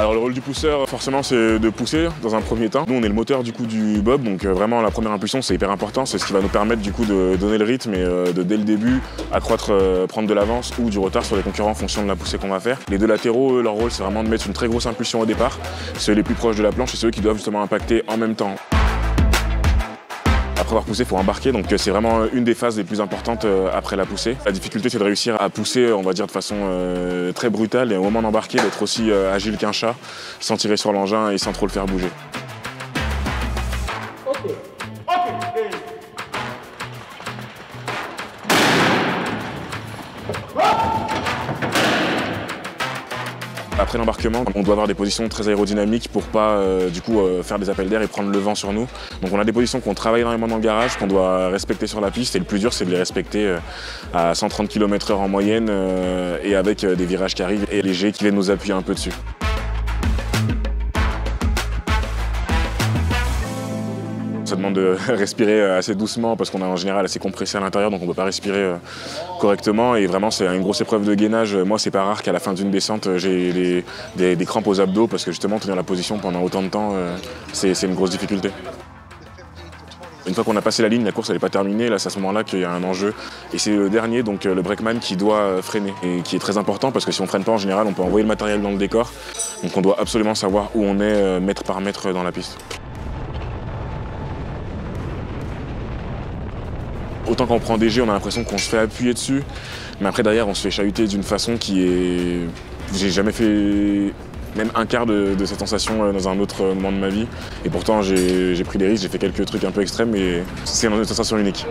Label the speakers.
Speaker 1: Alors le rôle du pousseur, forcément, c'est de pousser dans un premier temps. Nous, on est le moteur du coup du bob, donc vraiment la première impulsion, c'est hyper important. C'est ce qui va nous permettre du coup de donner le rythme et de dès le début accroître, prendre de l'avance ou du retard sur les concurrents en fonction de la poussée qu'on va faire. Les deux latéraux, leur rôle, c'est vraiment de mettre une très grosse impulsion au départ. Ceux les plus proches de la planche et ceux qui doivent justement impacter en même temps. Après avoir poussé, il faut embarquer, donc c'est vraiment une des phases les plus importantes après la poussée. La difficulté, c'est de réussir à pousser, on va dire, de façon très brutale et au moment d'embarquer, d'être aussi agile qu'un chat, sans tirer sur l'engin et sans trop le faire bouger. Après l'embarquement, on doit avoir des positions très aérodynamiques pour pas faire des appels d'air et prendre le vent sur nous. Donc on a des positions qu'on travaille énormément dans le garage, qu'on doit respecter sur la piste et le plus dur c'est de les respecter à 130 km/h en moyenne et avec des virages qui arrivent et légers qui viennent nous appuyer un peu dessus. Ça demande de respirer assez doucement parce qu'on est en général assez compressé à l'intérieur, donc on ne peut pas respirer correctement. Et vraiment, c'est une grosse épreuve de gainage. Moi, c'est pas rare qu'à la fin d'une descente, j'ai des crampes aux abdos parce que justement, tenir la position pendant autant de temps, c'est une grosse difficulté. Une fois qu'on a passé la ligne, la course n'est pas terminée. Là, c'est à ce moment-là qu'il y a un enjeu. Et c'est le dernier, donc le brakeman, qui doit freiner. Et qui est très important parce que si on ne freine pas, en général, on peut envoyer le matériel dans le décor. Donc on doit absolument savoir où on est mètre par mètre dans la piste. Autant quand on prend des jets, on a l'impression qu'on se fait appuyer dessus, mais après derrière on se fait chahuter d'une façon qui est... J'ai jamais fait même un quart de cette sensation dans un autre moment de ma vie. Et pourtant j'ai pris des risques, j'ai fait quelques trucs un peu extrêmes, mais c'est une sensation unique.